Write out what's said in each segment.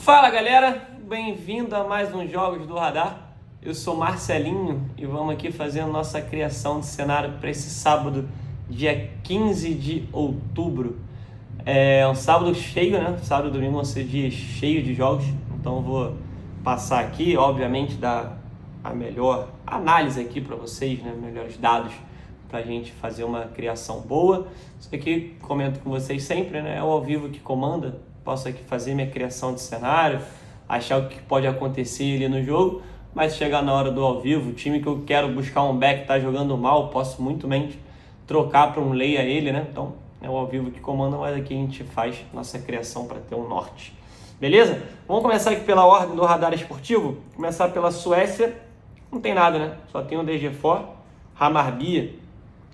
Fala galera, bem-vindo a mais um Jogos do Radar. Eu sou Marcelinho e vamos aqui fazendo nossa criação de cenário para esse sábado, dia 15 de outubro. É um sábado cheio, né? Sábado e domingo vão ser dias cheios de jogos, então eu vou passar aqui, obviamente, dar a melhor análise aqui para vocês, né? Melhores dados para a gente fazer uma criação boa. Isso aqui, comento com vocês sempre, né? É o ao vivo que comanda. Posso aqui fazer minha criação de cenário, achar o que pode acontecer ali no jogo, mas chegar na hora do ao vivo, o time que eu quero buscar um back está jogando mal, posso muito bem trocar para um leia ele, né? Então é o ao vivo que comanda, mas aqui a gente faz nossa criação para ter um norte. Beleza? Vamos começar aqui pela ordem do radar esportivo. Começar pela Suécia, não tem nada, né? Só tem o DG4, Hammarby,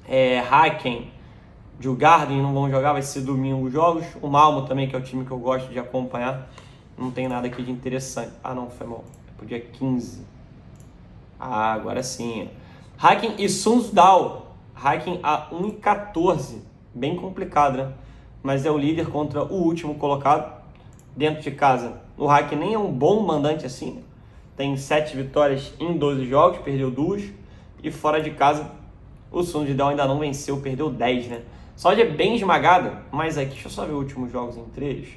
Häcken, Djurgården não vão jogar, vai ser domingo os jogos. O Malmo também, que é o time que eu gosto de acompanhar. Não tem nada aqui de interessante. Ah não, foi mal. É pro dia 15. Ah, agora sim. Häcken e Sundsdal. Häcken a 1,14. Bem complicado, né? Mas é o líder contra o último colocado. Dentro de casa, o Häcken nem é um bom mandante assim. Tem 7 vitórias em 12 jogos, perdeu 2. E fora de casa, o Sundsdal ainda não venceu, perdeu 10, né? Só é bem esmagada, mas aqui, deixa eu só ver os últimos jogos entre eles.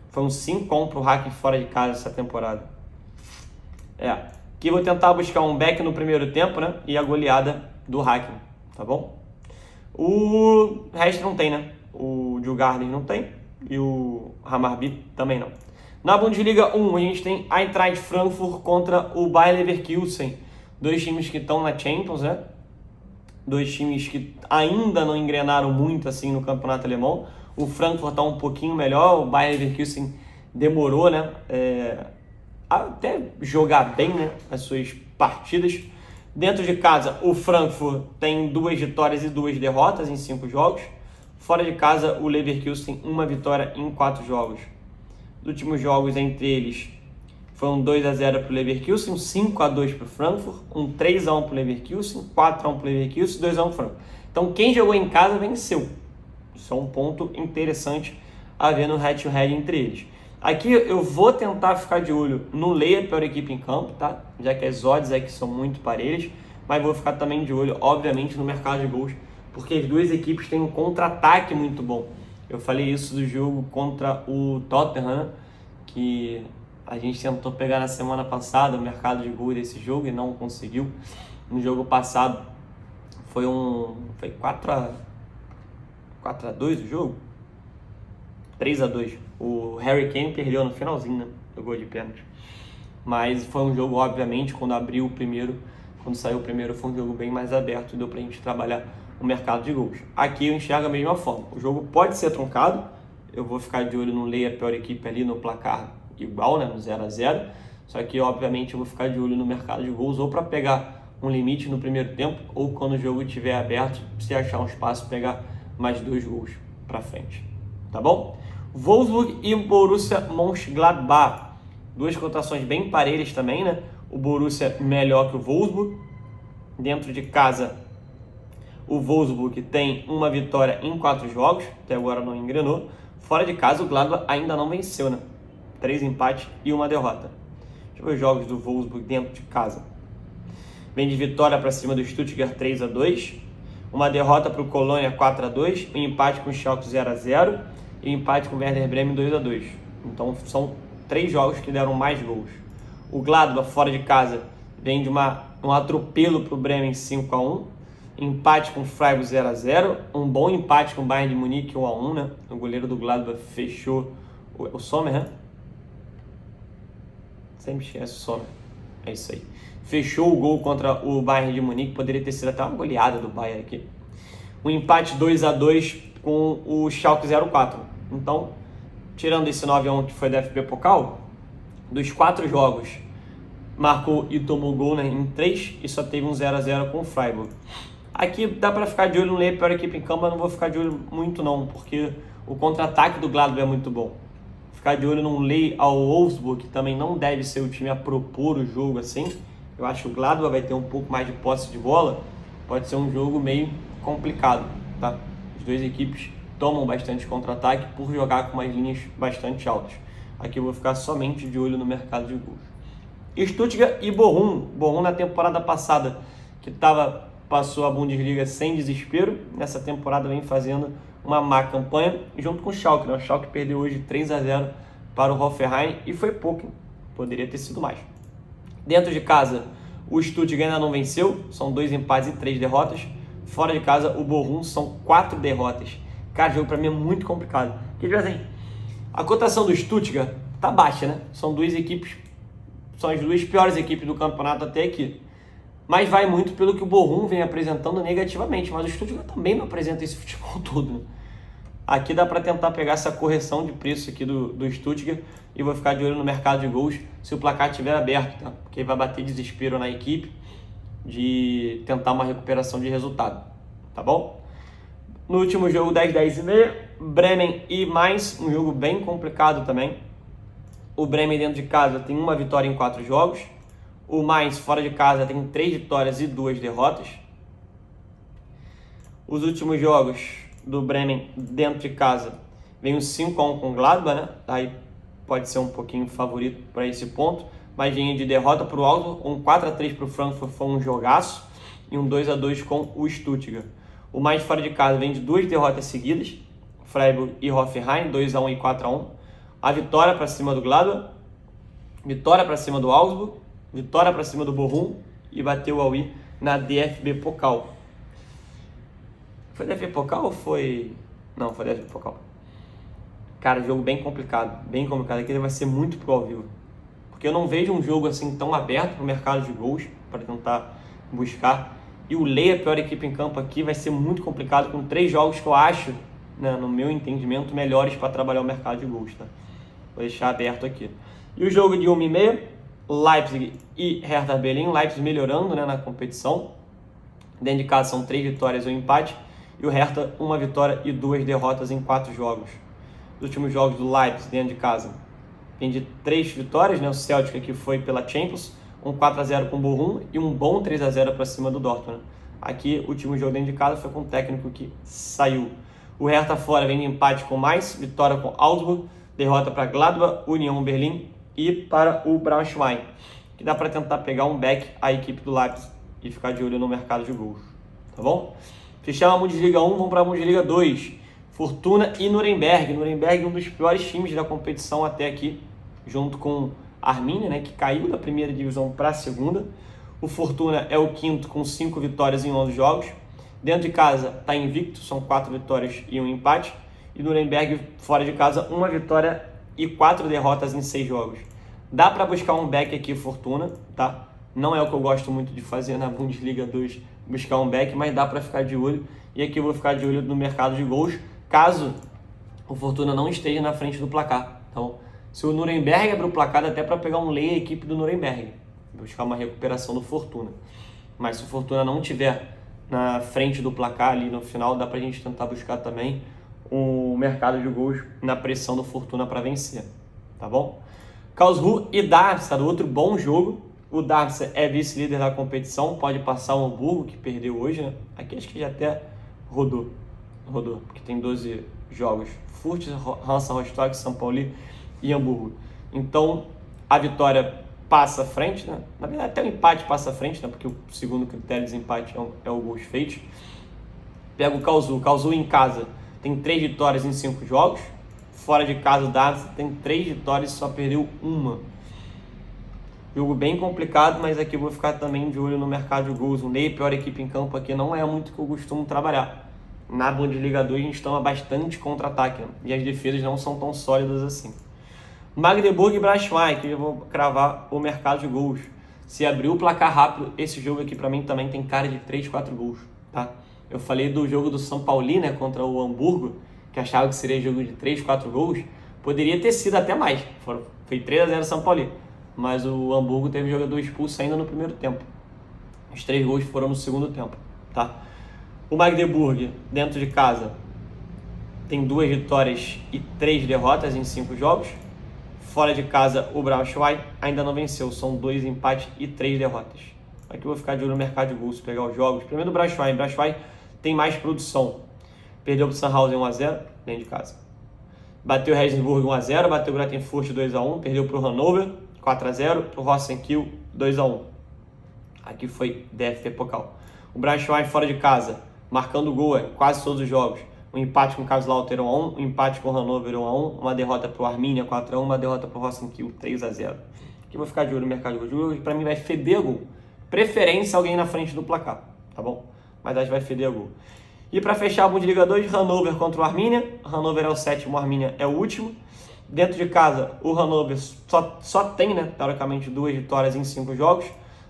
Foi um 5-1 pro Häcken fora de casa essa temporada. Aqui vou tentar buscar um back no primeiro tempo, né? E a goleada do Häcken, tá bom? O resto não tem, né? O Djurgården não tem e o Hammarby também não. Na Bundesliga 1, a gente tem Eintracht Frankfurt contra o Bayer Leverkusen. Dois times que estão na Champions, né? Dois times que ainda não engrenaram muito assim no campeonato alemão. O Frankfurt está um pouquinho melhor, o Bayer Leverkusen demorou, né? Até jogar bem, né? As suas partidas. Dentro de casa, o Frankfurt tem 2 vitórias e 2 derrotas em 5 jogos. Fora de casa, o Leverkusen tem 1 vitória em 4 jogos. Os últimos jogos entre eles foi um 2-0 para o Leverkusen, um 5-2 para o Frankfurt, um 3-1 para o Leverkusen, 4-1 para o Leverkusen, 2-1 para o Frankfurt. Então quem jogou em casa venceu. Isso é um ponto interessante a ver no head-to-head entre eles. Aqui eu vou tentar ficar de olho no leia pior equipe em campo, tá? Já que as odds aqui são muito parelhas, mas vou ficar também de olho, obviamente, no mercado de gols, porque as duas equipes têm um contra-ataque muito bom. Eu falei isso do jogo contra o Tottenham, né? Que a gente tentou pegar na semana passada o mercado de gol desse jogo e não conseguiu. No jogo passado foi 4-2 o jogo? 3-2. O Harry Kane perdeu no finalzinho, né? Do gol de pênalti. Mas foi um jogo, obviamente, quando saiu o primeiro, foi um jogo bem mais aberto e deu pra gente trabalhar o mercado de gols. Aqui eu enxergo a mesma forma. O jogo pode ser truncado. Eu vou ficar de olho no leia pior equipe ali no placar igual, né, no 0-0, só que obviamente eu vou ficar de olho no mercado de gols ou para pegar um limite no primeiro tempo ou quando o jogo estiver aberto, se achar um espaço, pegar mais 2 gols para frente, tá bom? Wolfsburg e Borussia Mönchengladbach, 2 cotações bem parelhas também, né? O Borussia melhor que o Wolfsburg. Dentro de casa, o Wolfsburg tem 1 vitória em 4 jogos, até agora não engrenou. Fora de casa, o Gladbach ainda não venceu, né? 3 empates e 1 derrota. Deixa eu ver os jogos do Wolfsburg dentro de casa. Vem de vitória para cima do Stuttgart 3-2, uma derrota para o Colônia 4-2, um empate com o Schalke 0-0 e um empate com o Werder Bremen 2-2. Então são 3 jogos que deram mais gols. O Gladbach fora de casa vem de um atropelo para o Bremen 5-1, empate com o Freiburg 0-0, um bom empate com o Bayern de Munique 1-1, né? O goleiro do Gladbach fechou o Sommer, né? Sempre esquece o Sommer. É isso aí. Fechou o gol contra o Bayern de Munique. Poderia ter sido até uma goleada do Bayern aqui. Um empate 2-2 com o Schalke 04. Então, tirando esse 9-1 que foi da FP Pokal, dos 4 jogos, marcou e tomou gol, né, em 3 e só teve um 0-0 com o Freiburg. Aqui dá para ficar de olho no leia pior equipe em campo, mas não vou ficar de olho muito não, porque o contra-ataque do Gladbach é muito bom. Ficar de olho num lei ao Wolfsburg, que também não deve ser o time a propor o jogo assim. Eu acho que o Gladbach vai ter um pouco mais de posse de bola. Pode ser um jogo meio complicado, tá? As duas equipes tomam bastante contra-ataque por jogar com umas linhas bastante altas. Aqui eu vou ficar somente de olho no mercado de gols. Stuttgart e Bochum. Bochum na temporada passada, que passou a Bundesliga sem desespero, nessa temporada vem fazendo uma má campanha, junto com o Schalke. O Schalke perdeu hoje 3-0 para o Hoffenheim e foi pouco, poderia ter sido mais. Dentro de casa, o Stuttgart ainda não venceu, são 2 empates e 3 derrotas. Fora de casa, o Bochum são 4 derrotas. Cara, o jogo para mim é muito complicado. Porque, assim, a cotação do Stuttgart tá baixa, né? São as duas piores equipes do campeonato até aqui. Mas vai muito pelo que o Bochum vem apresentando negativamente. Mas o Stuttgart também não apresenta esse futebol todo, né? Aqui dá para tentar pegar essa correção de preço aqui do Stuttgart e vou ficar de olho no mercado de gols se o placar estiver aberto, tá? Porque vai bater desespero na equipe de tentar uma recuperação de resultado, tá bom? No último jogo, 10-10,5, Bremen e Mainz, um jogo bem complicado também. O Bremen dentro de casa tem uma vitória em 4 jogos. O Mainz fora de casa tem 3 vitórias e 2 derrotas. Os últimos jogos do Bremen dentro de casa vem um 5-1 com o Gladbach, né? Aí pode ser um pouquinho favorito para esse ponto, mas vinha de derrota para o Augsburg, um 4-3 para o Frankfurt foi um jogaço e um 2-2 com o Stuttgart. O Mainz fora de casa vem de 2 derrotas seguidas, Freiburg e Hoffenheim, 2-1 e 4-1. A vitória para cima do Gladbach, vitória para cima do Augsburg, vitória para cima do Bochum e bateu o Aui na DFB Pokal. Foi DFB Pokal ou foi... Não, foi DFB Pokal. Cara, jogo bem complicado. Aqui vai ser muito pro ao vivo. Porque eu não vejo um jogo assim tão aberto pro mercado de gols para tentar buscar. E o Lei, a pior equipe em campo aqui, vai ser muito complicado com 3 jogos que eu acho, né, no meu entendimento, melhores para trabalhar o mercado de gols, tá? Vou deixar aberto aqui. E o jogo de 1h30, Leipzig e Hertha Berlim. Leipzig melhorando, né, na competição. Dentro de casa são 3 vitórias e 1 empate. E o Hertha, 1 vitória e 2 derrotas em 4 jogos. Os últimos jogos do Leipzig dentro de casa vem de 3 vitórias, né? O Celtic aqui foi pela Champions, um 4-0 com o Bochum e um bom 3-0 para cima do Dortmund. Aqui, o último jogo dentro de casa foi com o técnico que saiu. O Hertha fora vem de empate com Mainz, vitória com Augsburg, derrota para Gladbach, União Berlim e para o Braunschweig, que dá para tentar pegar um back a equipe do Leipzig e ficar de olho no mercado de gols, tá bom? Fechamos a Bundesliga 1, vamos para a Bundesliga 2. Fortuna e Nuremberg. Nuremberg é um dos piores times da competição até aqui, junto com Arminia, né, que caiu da primeira divisão para a segunda. O Fortuna é o quinto com 5 vitórias em 11 jogos. Dentro de casa está invicto, são 4 vitórias e 1 empate. E Nuremberg fora de casa, 1 vitória e 4 derrotas em 6 jogos. Dá para buscar um back aqui, Fortuna, tá? Não é o que eu gosto muito de fazer na Bundesliga 2, buscar um back, mas dá para ficar de olho. E aqui eu vou ficar de olho no mercado de gols, caso o Fortuna não esteja na frente do placar. Então, se o Nuremberg abrir o placar, dá até para pegar um lei a equipe do Nuremberg, buscar uma recuperação do Fortuna. Mas se o Fortuna não estiver na frente do placar ali no final, dá para a gente tentar buscar também o mercado de gols na pressão do Fortuna para vencer, tá bom? Karlsruhe e Darmstadt, outro bom jogo. O Darmstadt é vice-líder da competição, pode passar o Hamburgo, que perdeu hoje, né? Aqui acho que já até rodou, porque tem 12 jogos. Furt, Hansa Rostock, São Paulo e Hamburgo. Então, a vitória passa à frente, né? Na verdade, até o empate passa à frente, né? Porque o segundo critério de desempate é o gols feitos. Pega o Karlsruhe em casa tem 3 vitórias em 5 jogos. Fora de casa, o Darmstadt tem 3 vitórias e só perdeu 1. Jogo bem complicado, mas aqui eu vou ficar também de olho no mercado de gols. O Ney, pior equipe em campo aqui, não é muito que eu costumo trabalhar. Na Bundesliga 2 a gente toma bastante contra-ataque, né? E as defesas não são tão sólidas assim. Magdeburg e Braunschweig, que eu vou cravar o mercado de gols. Se abrir o placar rápido, esse jogo aqui pra mim também tem cara de 3, 4 gols, tá? Eu falei do jogo do São Paulo, né, contra o Hamburgo, que achava que seria jogo de 3, 4 gols. Poderia ter sido até mais. Foi 3-0 São Paulo. Mas o Hamburgo teve jogador expulso ainda no primeiro tempo. Os 3 gols foram no segundo tempo, tá? O Magdeburg, dentro de casa, tem 2 vitórias e 3 derrotas em 5 jogos. Fora de casa, o Braunschweig ainda não venceu. São 2 empates e 3 derrotas. Aqui eu vou ficar de olho no mercado de gols, pegar os jogos. Primeiro o Braunschweig. O Braunschweig tem mais produção. Perdeu para o Sandhausen 1-0 dentro de casa. Bateu o Regensburg 1-0, bateu o Grottenfurt 2-1, perdeu para o Hannover 4-0, para o Rosenkiel 2-1. Aqui foi DFB Pokal. O Braunschweig fora de casa, marcando gol em quase todos os jogos. Um empate com o Kaiserslautern 1-1, um empate com o Hannover 1-1, uma derrota para o Arminia 4-1, uma derrota para o Rosenkiel 3-0. Aqui eu vou ficar de olho no mercado de gol, que para mim vai feder gol. Preferência alguém na frente do placar, tá bom? Mas acho que vai feder gol. E para fechar a Bundesliga 2, Hannover contra o Arminia. Hannover é o 7º, o Arminia é o último. Dentro de casa, o Hannover só tem, né, teoricamente, 2 vitórias em 5 jogos.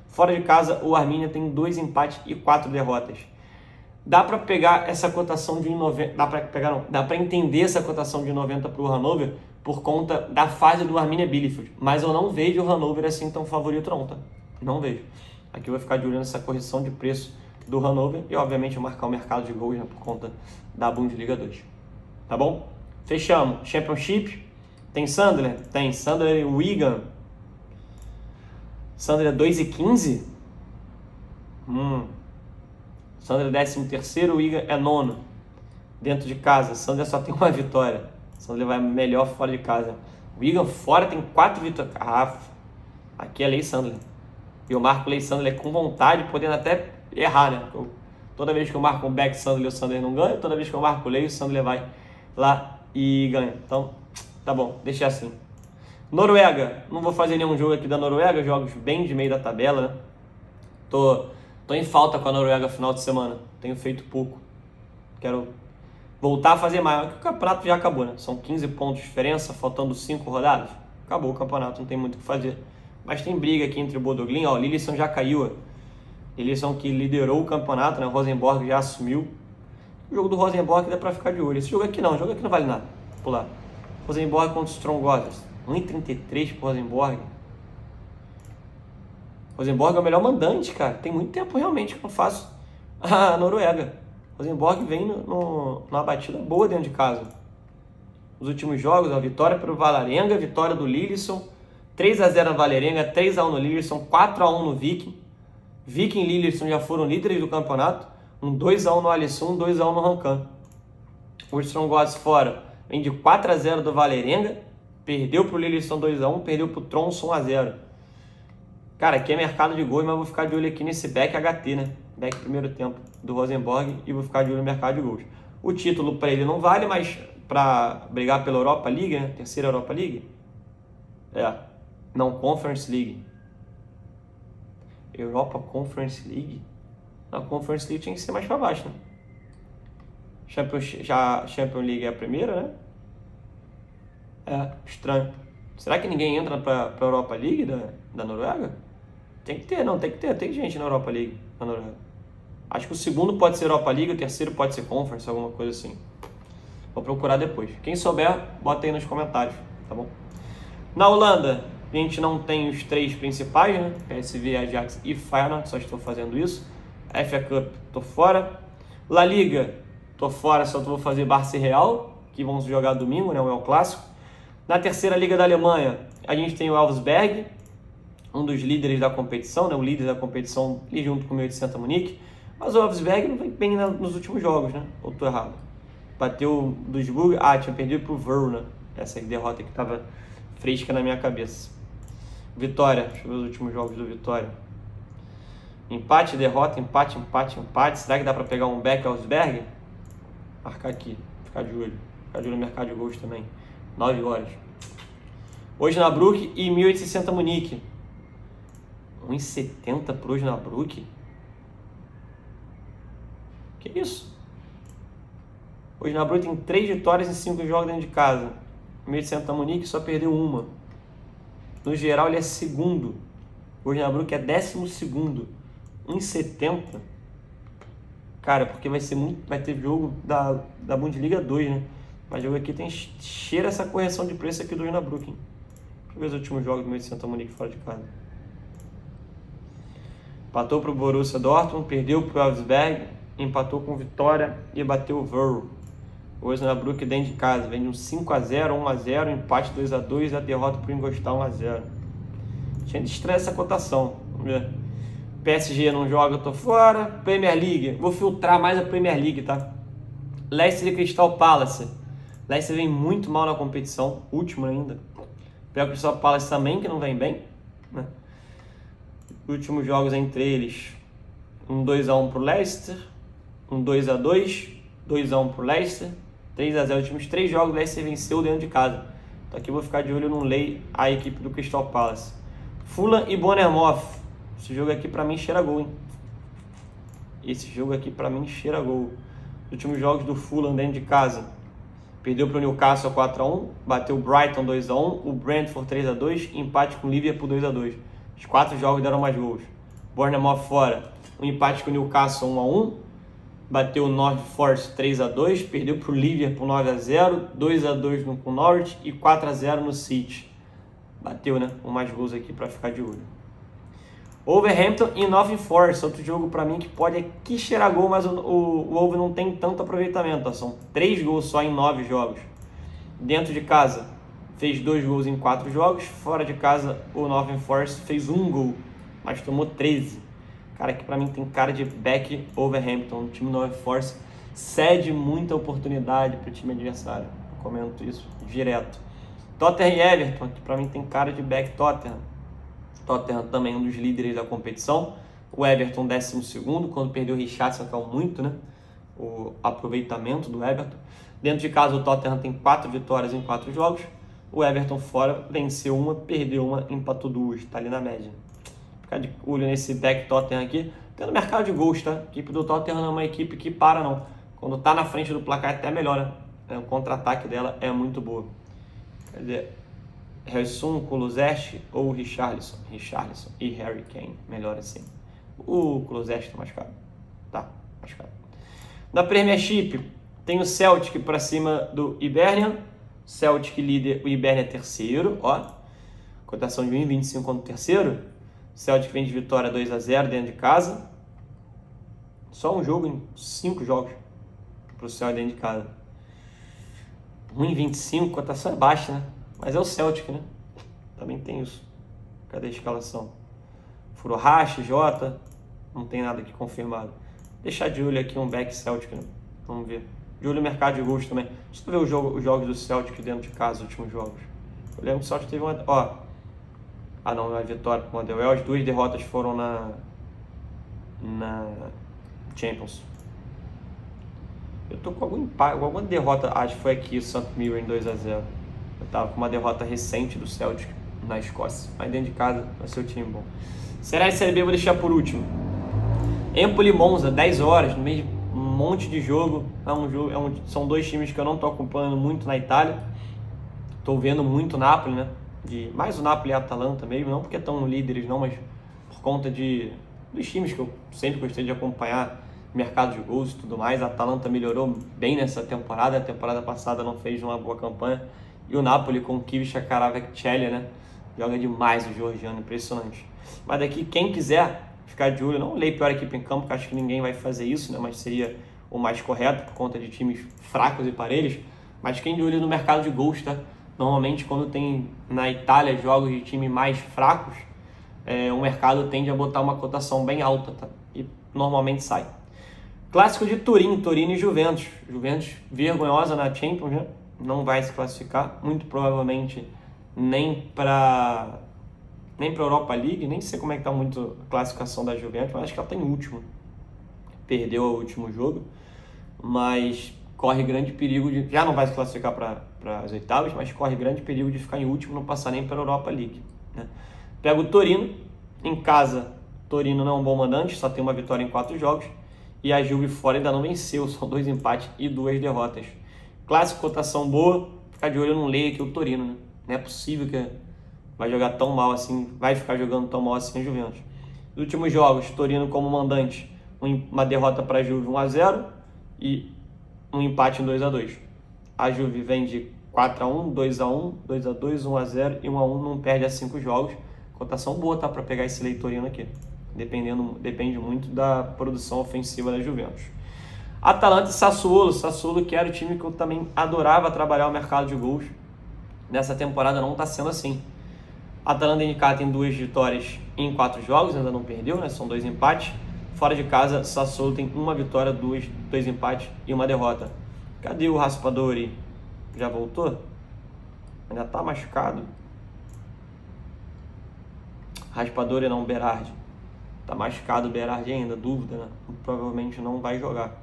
Fora de casa, o Arminia tem 2 empates e 4 derrotas. Dá para pegar essa cotação de 90, dá para entender essa cotação de 90 para o Hannover por conta da fase do Arminia Bielefeld, mas eu não vejo o Hannover assim tão favorito não, tá? Não vejo. Aqui eu vou ficar de olho nessa correção de preço do Hannover e obviamente marcar o mercado de gols, né, por conta da Bundesliga 2. Tá bom? Fechamos. Championship. Tem Sunderland? Tem. Sunderland e Wigan. Sunderland 2,15? Sunderland é 13º, o Wigan é 9º. Dentro de casa, Sunderland só tem uma vitória. Sunderland vai melhor fora de casa. O Wigan fora tem 4 vitórias. Aqui é Lei Sunderland. E eu marco Lei Sunderland com vontade, podendo até errar, né? Toda vez que eu marco um back Sunderland, o Sunderland não ganha. Toda vez que eu marco o Lei, o Sunderland vai lá e ganha. Então, tá bom, deixa assim. Noruega, não vou fazer nenhum jogo aqui da Noruega, jogos bem de meio da tabela, né? Tô em falta com a Noruega final de semana, tenho feito pouco. Quero voltar a fazer mais, porque o campeonato já acabou, né? São 15 pontos de diferença, faltando 5 rodadas. Acabou o campeonato, não tem muito o que fazer. Mas tem briga aqui entre o Bodoglin, ó, o Lillestrøm já caiu, ó. Lillestrøm que liderou o campeonato, né? O Rosenborg já assumiu. O jogo do Rosenborg dá pra ficar de olho. Esse jogo aqui não vale nada. Pular. Rosenborg contra o Strong Otters. 1,33 pro Rosenborg. Rosenborg é o melhor mandante, cara. Tem muito tempo realmente que eu não faço a Noruega. Rosenborg vem numa batida boa dentro de casa. Os últimos jogos, a vitória para o Vålerenga, vitória do Lillestrøm, 3-0 na Vålerenga, 3-1 no Lillestrøm, 4-1 no Viking. Viking e Lillestrøm já foram líderes do campeonato. Um 2-1 no Alisson, um 2-1 no Rancan. O Strong Otters fora vem de 4-0 do Vålerenga, perdeu para o Lillestrøm 2-1, perdeu para o Tromsø 1-0. Cara, aqui é mercado de gols, mas eu vou ficar de olho aqui nesse back HT, né? Back primeiro tempo do Rosenborg e vou ficar de olho no mercado de gols. O título para ele não vale, mas para brigar pela Europa League, né? Terceira Europa League? Não, Conference League. Europa Conference League? A Conference League tinha que ser mais para baixo, né? Champions League é a primeira, né? Estranho. Será que ninguém entra para a Europa League da Noruega? Tem que ter, não, tem que ter. Tem gente na Europa League da Noruega. Acho que o segundo pode ser Europa League, o terceiro pode ser Conference, alguma coisa assim. Vou procurar depois. Quem souber, bota aí nos comentários, tá bom? Na Holanda, a gente não tem os 3 principais, né? PSV, Ajax e Feyenoord, só estou fazendo isso. FA Cup, tô fora. La Liga, tô fora, só vou fazer Barça e Real, que vão jogar domingo, né? O El Clássico. Na terceira Liga da Alemanha, a gente tem o Elversberg, um dos líderes da competição, né? O líder da competição ali junto com o 1800 Munique. Mas o Elversberg não vem bem nos últimos jogos, né? Ou tô errado? Bateu o Duisburg, tinha perdido pro Verona. Essa derrota que estava fresca na minha cabeça. Vitória, deixa eu ver os últimos jogos do Vitória. Empate, derrota, empate. Será que dá para pegar um back Elversberg? Marcar aqui, ficar de olho no mercado de gols também. 9 horas. Osnabrück e 1860 Munique. 1,70 pro Osnabrück? Que isso? O Osnabrück tem 3 vitórias em 5 jogos dentro de casa. 1860 Munique só perdeu uma. No geral ele é segundo. O Osnabrück é 12º. 1,70. Cara, porque vai ter jogo da Bundesliga 2, né? Mas jogo aqui cheira essa correção de preço aqui do Osnabrück, hein? Deixa eu ver os últimos jogos do 1860 Munique fora de casa. Empatou para o Borussia Dortmund, perdeu para o Elversberg, empatou com Vitória e bateu o Verl. O Osnabrück dentro de casa, vem de um 5-0, 1-0, empate 2-2 e a derrota para o Ingolstadt 1-0. Tinha de estranhar essa cotação. Vamos ver. PSG não joga, eu tô fora. Premier League, vou filtrar mais a Premier League, tá? Leicester e Crystal Palace. Leicester vem muito mal na competição, último ainda. Pega o Crystal Palace também, que não vem bem, né? Últimos jogos entre eles, um 2-1 pro Leicester, um 2-2, 2-1 pro Leicester, 3-0. Os últimos 3 jogos o Leicester venceu dentro de casa. Então aqui eu vou ficar de olho no Lei, a equipe do Crystal Palace. Fulham e Bournemouth. Esse jogo aqui pra mim cheira gol, hein? Esse jogo aqui pra mim cheira gol. Os últimos jogos do Fulham dentro de casa. Perdeu pro Newcastle 4-1, bateu o Brighton 2-1, o Brentford 3-2, empate com o Liverpool 2-2. Os 4 jogos deram mais gols. Bournemouth fora, um empate com o Newcastle 1-1, bateu o North Forest 3-2, perdeu pro Liverpool 9-0, 2-2 com o Norwich e 4-0 no City. Bateu, né? Com mais gols aqui para ficar de olho. Wolverhampton e Nottingham Forest, outro jogo para mim que pode aqui cheirar gol, mas o Wolver não tem tanto aproveitamento. Ó. São 3 gols só em 9 jogos. Dentro de casa, fez 2 gols em 4 jogos. Fora de casa, o Nottingham Forest fez 1 gol, mas tomou 13. Cara, que para mim tem cara de back Wolverhampton. O time do Nottingham Forest cede muita oportunidade para o time adversário. Eu comento isso direto. Tottenham e Everton, que para mim tem cara de back Tottenham. Tottenham também um dos líderes da competição. O Everton 12º, quando perdeu o Richarlison, caiu muito, né? O aproveitamento do Everton. Dentro de casa, o Tottenham tem 4 vitórias em 4 jogos. O Everton fora venceu uma, perdeu uma, empatou 2. Tá ali na média. Ficar de olho nesse back Tottenham aqui. Tendo mercado de gols, tá? A equipe do Tottenham não é uma equipe que para, não. Quando tá na frente do placar, até melhora. O contra-ataque dela é muito boa. Quer dizer, Helsum, Kulusevski ou Richarlison e Harry Kane, melhor assim. O Kulusevski tá mais caro. Tá, mais caro. Na Premiership, tem o Celtic para cima do Hibernian. Celtic líder, o Hibernian terceiro, ó. Cotação de 1,25 contra o terceiro. Celtic vem de vitória 2-0 dentro de casa. Só um jogo em 5 jogos pro Celtic dentro de casa. 1,25, cotação é baixa, né? Mas é o Celtic, né? Também tem isso. Cadê a escalação? Furuhashi, Jota. Não tem nada aqui confirmado. Deixar de olho aqui um back Celtic, né? Vamos ver. De olho no mercado de gols também. Deixa eu ver os jogos do Celtic dentro de casa, os últimos jogos. Eu lembro que o Celtic teve uma... Ó. Ah, não. É a vitória com o Motherwell. As 2 derrotas foram na Champions. Eu tô com algum empate, alguma derrota. Acho que foi aqui o St. Mirren 2-0. Eu tava com uma derrota recente do Celtic na Escócia. Mas dentro de casa vai ser o time bom. Será que Série B eu vou deixar por último? Empoli Monza, 10 horas, no meio de um monte de jogo. São 2 times que eu não tô acompanhando muito na Itália. Tô vendo muito o Napoli, né? Mais o Napoli e a Atalanta mesmo, não porque estão líderes não, mas por conta dos times que eu sempre gostei de acompanhar, mercado de gols e tudo mais. A Atalanta melhorou bem nessa temporada. A temporada passada não fez uma boa campanha. E o Napoli com o Kvicha Kvaratskhelia, né? Joga demais o georgiano, impressionante. Mas daqui, quem quiser ficar de olho, não leio pior equipe em campo, que acho que ninguém vai fazer isso, né? Mas seria o mais correto por conta de times fracos e parelhos. Mas quem de olho no mercado de gols, tá? Normalmente quando tem na Itália jogos de time mais fracos, o mercado tende a botar uma cotação bem alta, tá? E normalmente sai. Clássico de Torino e Juventus. Juventus vergonhosa na Champions, né? Não vai se classificar, muito provavelmente nem para Europa League, nem sei como é que tá muito a classificação da Juventus, mas acho que ela tá em último. Perdeu o último jogo, mas corre grande perigo de... Já não vai se classificar para as oitavas, mas corre grande perigo de ficar em último, não passar nem para a Europa League, né? Pega o Torino, em casa, Torino não é um bom mandante, só tem uma vitória em 4 jogos, e a Juve fora ainda não venceu, são 2 empates e 2 derrotas. Clássico, cotação boa, ficar de olho, eu não leio aqui o Torino, né? Não é possível que vai jogar tão mal assim, vai ficar jogando tão mal assim a Juventus. Nos últimos jogos, Torino como mandante, uma derrota para a Juve 1-0 e um empate em 2-2. A Juve vem de 4-1, 2-1, 2-2, 1-0 e 1-1, não perde a 5 jogos. Cotação boa, tá, para pegar esse Torino aqui. Depende muito da produção ofensiva da Juventus. Atalanta e Sassuolo, que era o time que eu também adorava trabalhar o mercado de gols. Nessa temporada não está sendo assim. Atalanta em casa tem 2 vitórias em 4 jogos, ainda não perdeu, né? São 2 empates. Fora de casa, Sassuolo tem 1 vitória, 2 empates e 1 derrota. Cadê o Raspadori? Já voltou? Ainda tá machucado. Raspadori não, Berardi. Tá machucado o Berardi ainda, dúvida, né? Provavelmente não vai jogar.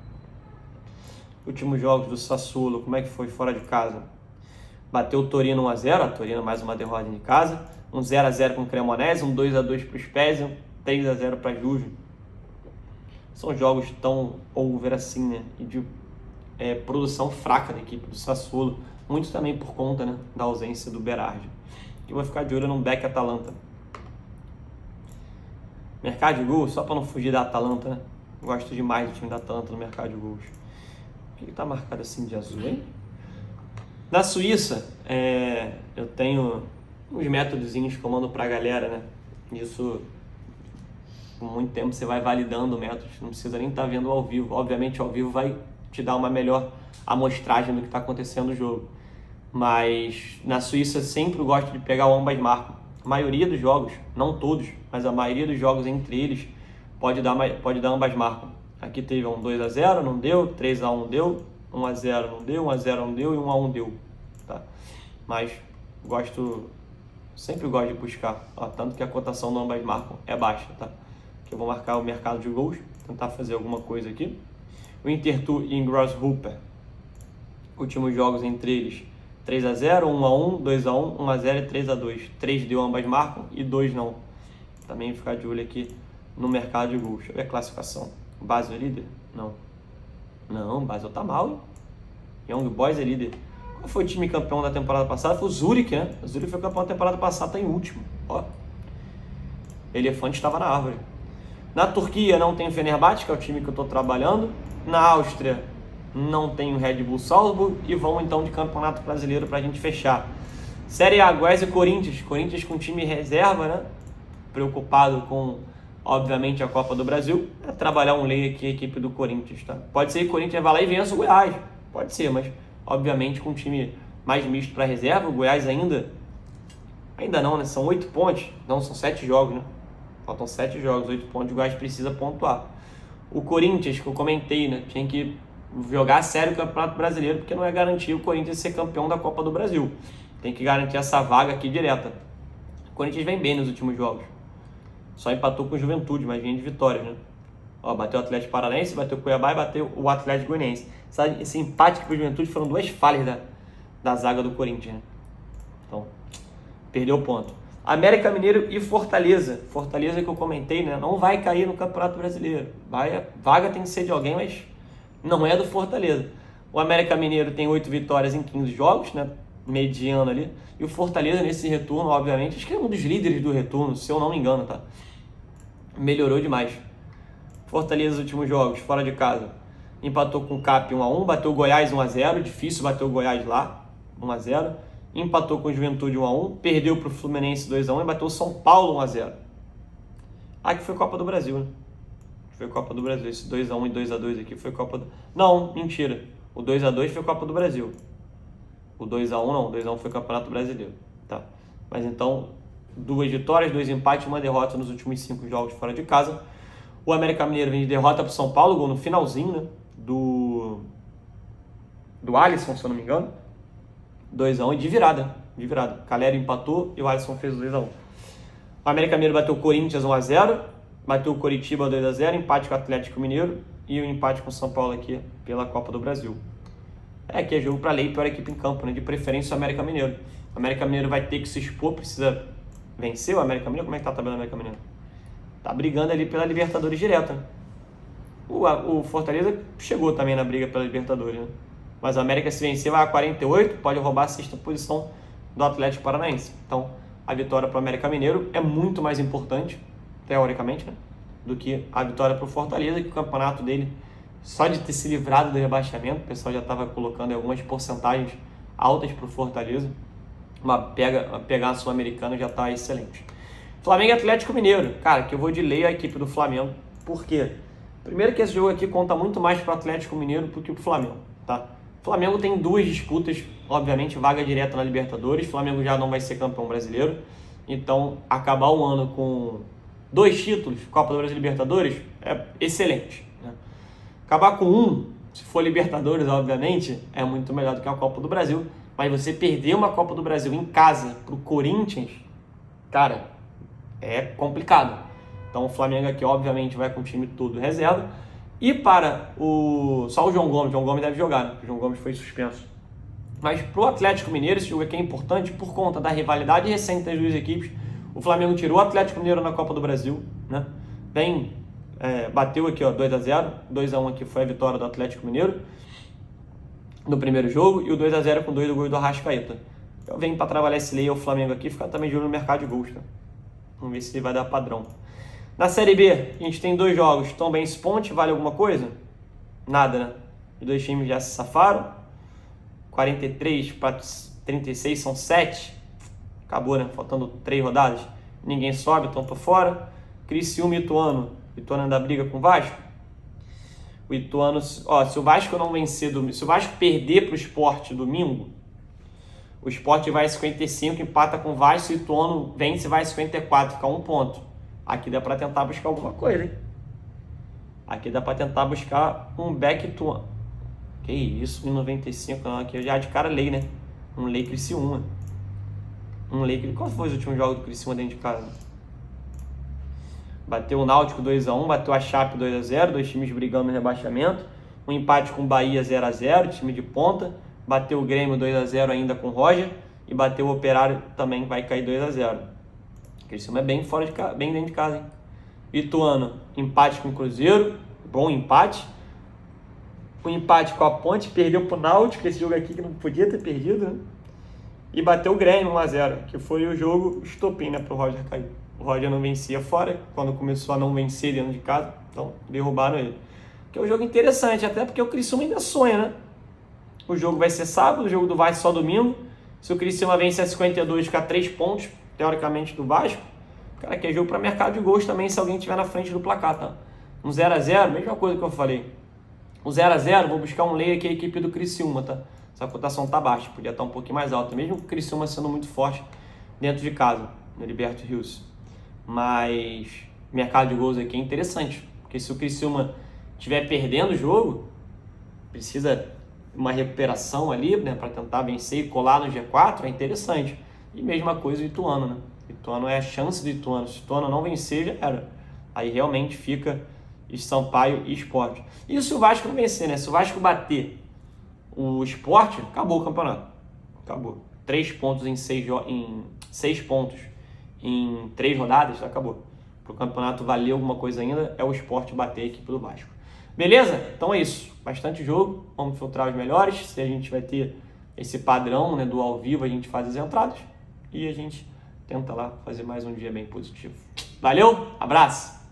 Últimos jogos do Sassuolo, como é que foi fora de casa? Bateu o Torino 1-0, a Torino mais uma derrota de casa. Um 0-0 com o Cremonese, um 2-2 para o Spezia, 3-0 para Juve. São jogos tão over assim, né? E de produção fraca da equipe do Sassuolo. Muito também por conta, né, da ausência do Berardi. Eu vou ficar de olho no Beck Atalanta. Mercado de gols, só para não fugir da Atalanta, né? Gosto demais do time da Atalanta no mercado de gols. O que tá marcado assim de azul, hein? Na Suíça, eu tenho uns métodozinhos que eu mando pra galera, né? Isso, com muito tempo você vai validando o método, não precisa nem estar vendo ao vivo. Obviamente, ao vivo vai te dar uma melhor amostragem do que está acontecendo no jogo. Mas na Suíça sempre eu gosto de pegar o ambas marcam. A maioria dos jogos, não todos, mas a maioria dos jogos entre eles pode dar ambas marcam. Aqui teve um 2-0, não deu, 3-1 deu, 1-0 não deu, 1-0 não deu e 1-1 deu. Tá? Mas sempre gosto de buscar, tanto que a cotação do ambas marcam é baixa, tá? Que eu vou marcar o mercado de gols, tentar fazer alguma coisa aqui. O Intertour e Grasshopper, últimos jogos entre eles, 3-0, 1-1, 2-1, 1-0 e 3-2. 3 deu ambas marcam e 2 não. Também ficar de olho aqui no mercado de gols. Deixa eu ver a classificação. Basel é líder? Não, Basel tá mal, hein? Young Boys é líder. Qual foi o time campeão da temporada passada? Foi o Zurich, né? O Zurich foi campeão da temporada passada, tá em último. Ó. Elefante estava na árvore. Na Turquia não tem o Fenerbahçe, que é o time que eu estou trabalhando. Na Áustria não tem o Red Bull Salzburg. E vamos então de Campeonato Brasileiro para a gente fechar. Série A, Goiás e Corinthians. Corinthians com time reserva, né? Preocupado com, obviamente, a Copa do Brasil. É trabalhar um lei aqui a equipe do Corinthians, tá? Pode ser que o Corinthians vá lá e vença o Goiás. Pode ser, mas obviamente com um time mais misto para reserva. O Goiás ainda não, né? São 8 pontos. Não, são 7 jogos, né? Faltam 7 jogos, 8 pontos, o Goiás precisa pontuar. O Corinthians, que eu comentei, né? Tinha que jogar a sério o Campeonato Brasileiro, porque não é garantir o Corinthians ser campeão da Copa do Brasil. Tem que garantir essa vaga aqui direta. O Corinthians vem bem nos últimos jogos. Só empatou com o Juventude, mas vem de vitórias, né? Ó, bateu o Atlético Paranaense, bateu o Cuiabá e bateu o Atlético Goianiense. Esse empate com o Juventude foram 2 falhas da zaga do Corinthians, né? Então, perdeu o ponto. América Mineiro e Fortaleza. Fortaleza que eu comentei, né? Não vai cair no Campeonato Brasileiro. Vaga tem que ser de alguém, mas não é do Fortaleza. O América Mineiro tem 8 vitórias em 15 jogos, né? Mediano ali. E o Fortaleza nesse retorno, obviamente, acho que é um dos líderes do retorno, se eu não me engano, tá? Melhorou demais. Fortaleza nos últimos jogos, fora de casa. Empatou com o CAP 1-1, bateu o Goiás 1-0. Difícil bater o Goiás lá, 1-0. Empatou com o Juventude 1-1, perdeu para o Fluminense 2-1 e bateu o São Paulo 1-0. Que foi Copa do Brasil, né? Foi Copa do Brasil. Esse 2-1 e 2-2 aqui foi Copa do... Não, mentira. O 2-2 foi Copa do Brasil. O 2-1 não, o 2-1 foi Campeonato Brasileiro. Tá. Mas então, 2 vitórias, 2 empates, 1 derrota nos últimos 5 jogos fora de casa. O América Mineiro vem de derrota para o São Paulo, gol no finalzinho, né? Do Alisson, se eu não me engano. 2-1 e de virada. Calera empatou e o Alisson fez o 2-1. O América Mineiro bateu o Corinthians 1-0, bateu o Coritiba 2-0, empate com o Atlético Mineiro e o empate com o São Paulo aqui pela Copa do Brasil. Que é jogo para lei, pior equipe em campo, né? De preferência o América Mineiro. O América Mineiro vai ter que se expor, precisa vencer o América Mineiro. Como é que tá a tabela do América Mineiro? Tá brigando ali pela Libertadores direto, né? O Fortaleza chegou também na briga pela Libertadores, né? Mas o América, se vencer, vai a 48, pode roubar a 6ª posição do Atlético Paranaense. Então, a vitória para o América Mineiro é muito mais importante, teoricamente, né, do que a vitória para o Fortaleza, que o campeonato dele, só de ter se livrado do rebaixamento, o pessoal já estava colocando algumas porcentagens altas para o Fortaleza, pegar a Sul-Americana já está excelente. Flamengo e Atlético Mineiro. Cara, que eu vou de lei a equipe do Flamengo. Por quê? Primeiro que esse jogo aqui conta muito mais para o Atlético Mineiro do que para o Flamengo, tá? O Flamengo tem 2 disputas, obviamente, vaga direta na Libertadores. O Flamengo já não vai ser campeão brasileiro. Então, acabar o ano com 2 títulos, Copa do Brasil e Libertadores, é excelente, né? Acabar com 1, se for Libertadores, obviamente, é muito melhor do que a Copa do Brasil. Mas você perder uma Copa do Brasil em casa pro Corinthians, cara, é complicado. Então o Flamengo aqui, obviamente, vai com o time todo reserva. E para só o João Gomes deve jogar, né? O João Gomes foi suspenso. Mas pro Atlético Mineiro, esse jogo aqui é importante por conta da rivalidade recente das duas equipes. O Flamengo tirou o Atlético Mineiro na Copa do Brasil, né? Bateu aqui, ó, 2-0. 2-1 aqui foi a vitória do Atlético Mineiro no primeiro jogo, e o 2-0 com 2 do gol do Arrascaeta. Eu venho para trabalhar esse lei ao Flamengo aqui, ficar também de olho no mercado de gols, tá? Vamos ver se ele vai dar padrão. Na Série B, a gente tem 2 jogos. Tombense Ponte, vale alguma coisa? Nada, né? Os 2 times já se safaram. 43 para 36 são 7. Acabou, né? Faltando 3 rodadas. Ninguém sobe, então tô fora. Criciúma e Ituano. Ituano ainda briga com o Vasco. O Ituano, ó, se o Vasco não vencer, se o Vasco perder pro Sport domingo, o Sport vai a 55, empata com o Vasco, e o Ituano vence e vai a 54, fica 1 ponto. Aqui dá para tentar buscar alguma coisa, hein? Aqui dá para tentar buscar um back Ituano. Que isso, 1,95, não, aqui já de cara lei, né? Um lei Criciúma. Qual foi os últimos jogos do Criciúma dentro de casa? Bateu o Náutico 2-1, bateu a Chape 2-0, 2 times brigando no rebaixamento. Um empate com o Bahia 0-0, time de ponta. Bateu o Grêmio 2-0 ainda com o Roger. E bateu o Operário, também vai cair 2-0. O Criciúma é bem bem dentro de casa, hein? Ituano, empate com o Cruzeiro, bom empate. O empate com a Ponte, perdeu pro Náutico, esse jogo aqui que não podia ter perdido, né? E bateu o Grêmio 1-0, que foi o jogo estopim, né, pro Roger cair. O Roger não vencia fora, quando começou a não vencer dentro de casa, então derrubaram ele. Que é um jogo interessante, até porque o Criciúma ainda sonha, né? O jogo vai ser sábado, o jogo do Vasco só domingo. Se o Criciúma vence a 52, fica 3 pontos, teoricamente, do Vasco. Cara, que é jogo para mercado de gols também, se alguém estiver na frente do placar, tá? Um 0-0, mesma coisa que eu falei. O 0-0, vou buscar um lei aqui, a equipe do Criciúma, tá? Essa cotação tá baixa, podia estar um pouquinho mais alta, mesmo o Criciúma sendo muito forte dentro de casa, no Liberto Rios. Mas mercado de gols aqui é interessante, porque se o Criciúma estiver perdendo o jogo, precisa uma recuperação ali, né, para tentar vencer e colar no G4, é interessante. E mesma coisa o Ituano, né? Ituano é a chance do Ituano. Se o Ituano não vencer, já era. Aí realmente fica Sampaio e Sport. E se o Vasco não vencer, né? Se o Vasco bater o Sport, acabou o campeonato. Acabou. 3 pontos em 6 pontos em 3 rodadas, acabou. Para o campeonato valer alguma coisa ainda, é o Sport bater a equipe do Vasco. Beleza? Então é isso. Bastante jogo. Vamos filtrar os melhores. Se a gente vai ter esse padrão, né, do ao vivo, a gente faz as entradas. E a gente tenta lá fazer mais um dia bem positivo. Valeu, abraço!